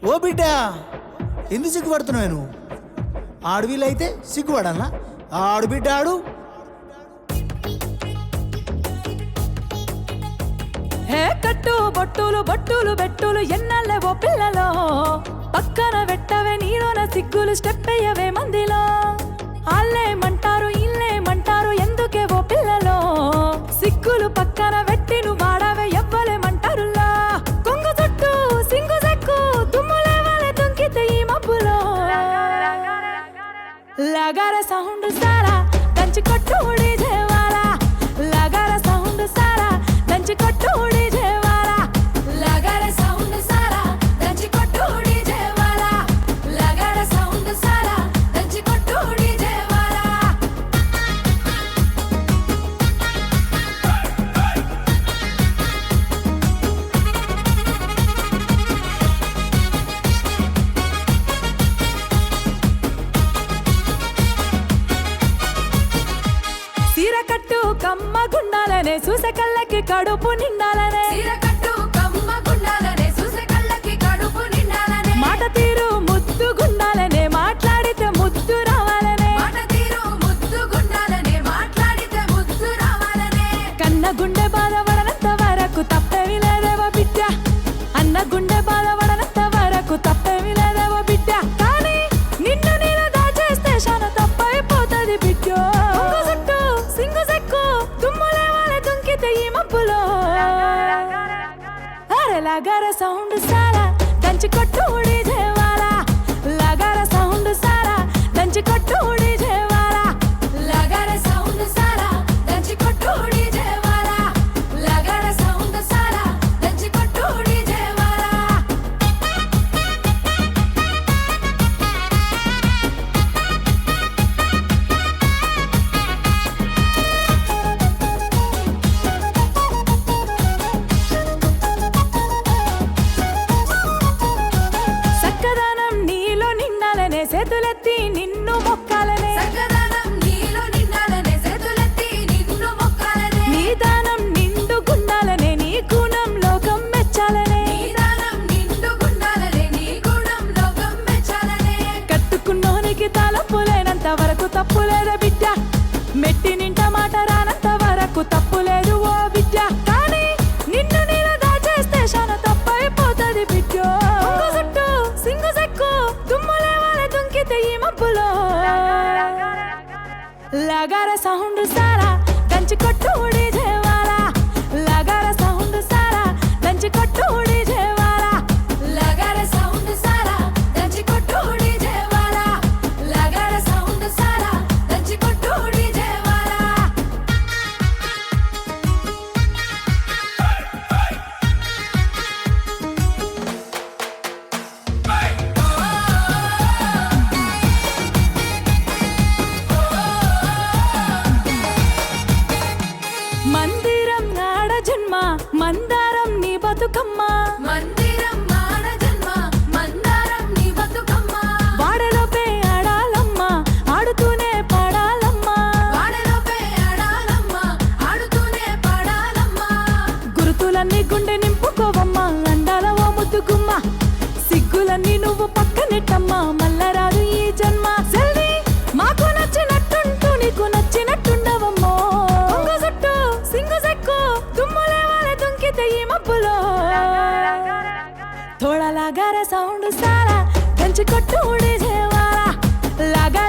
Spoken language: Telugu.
ఓ బిడ్డ ఎందుకు సిగ్గుపడుతున్నావు నువ్వు? ఆడవిలైతే సిగ్గుపడాలా? ఆడు బిడ్డ ఆడు. హే కట్టు బొట్టులు బొట్టులు బెట్టులు ఎన్నల్లే ఓ పిల్లలో, పక్కన పెట్టవే నీలోన సిగ్గులు స్టెప్ అయ్యవే మందిలో. ఆళ్ళేమంటారు ఇల్లేమంటారు ఎందుకే ఓ పిల్లలో, సిగ్గులు పక్కన పెట్టి నువ్వు వాడవే ఎవ్వలేమంటారులా. కొంగు చుట్టూ సింగు సెక్కు దుమ్ములేవాలే దుంకితే ఈ మబ్బులో. లగార సౌండ్ సారా దంచి కొట్టు డీజే వాలా, లగార సౌండ్ సారా దంచి కొట్టు డీజే వాలా, లగార సౌండ్ సారా దంచి కొట్టు డీజే వాలా, లగార సౌండ్ సారా దంచి కొట్టు డీజే వాలా. సీర కట్టు కమ్మ గుండాలనే చూసే కళ్ళకి కడుపు నిండాలనే, సీర కట్టు కమ్మ గుండాలనే చూసే కళ్ళకి కడుపు నిండాలనే. మాట తీరు ముద్దు గుండాలనే మాట్లాడితే ముద్దు రావాలనే, మాట తీరు ముద్దు గుండాలనే మాట్లాడితే ముద్దు రావాలనే. కన్న గుండె బాధపడనంత వరకు తప్పేమి లేదేవో బిడ్డ, అన్న గుండె బాధపడనంత వరకు తప్పేమి లేదేవో బిడ్డ. కానీ నిన్ను నేను దాచేస్తే శాన తప్పైపోతుంది బిడ్డో. సింగు సెక్కు దుమ్ములేవాలే దుంకితే ఈ మబ్బులో. అరే లగార సౌండ్ సారా దంచి కొట్టు డీజే వాలా, లగార సౌండ్ సారా దంచి కొట్టు డీజే వాలా, లగార సౌండ్ సారా దంచి కొట్టు డీజే వాలా, లగార సౌండ్ సారా దంచి కొట్టు డీజే వాలా. సక్కదనం నీలో నిండాలనే చేతులెత్తి నిన్ను మొక్కాలనే, సక్కదనం నీలో నిండాలనే చేతులెత్తి నిన్ను మొక్కాలనే. నీ దానం నిండు గుండాలనే నీ గుణం లోకం మెచ్చాలనే, నీ దానం నిండు గుండాలనే నీ గుణం లోకం మెచ్చాలనే. కట్టుకున్నోనికి తలపులేనంత వరకు తప్పులేదా బిడ్డ, మెట్టి నింట మాట రానంత వరకు తప్పులేదు ఓ బిడ్డ. కానీ నిన్ను నేను దాచేస్తే శాన తప్పైపోతుంది బిడ్డో. చుట్టూ సింగు సెక్కు దుమ్ములేవాలే దుంకితే ఈ మబ్బులో. లగార సౌండ్ సారా దంచి కొట్టు డీజే వాలా, లగార సౌండ్ సారా దంచి కొట్టు డీజే వాలా, లగార సౌండ్ సారా దంచి కొట్టు డీజే వాలా, లగార సౌండ్ సారా దంచి కొట్టు డీజే వాలా. మందిరం నాడ జన్మ మందారం నీ బతుకమ్మ, మందిరం నాడ జన్మ మందారం నీ బతుకమ్మ. వాడలోపే ఆడాలమ్మ ఆడుతూనే పాడాలమ్మ, వాడలోపే ఆడాలమ్మ ఆడుతూనే పాడాలమ్మ. గురుతులన్నీ గుండె నింపుకోవమ్మ అండాల ఓ ముద్దుగుమ్మ, సిగ్గులన్నీ నువ్వు పక్కనెట్టమ్మ మల్లరాదు ఈ జన్మ. జల్దీ మాకు నచ్చినట్టుంటూ నీకు నచ్చినట్టుండవమ్మో. కొంగు చుట్టూ సింగు సెక్కు దుమ్ములేవాలే దుంకితే ఈ మబ్బులో. थोड़ा लगा रे साउंड सारा गंज को टूट जेवाला लगा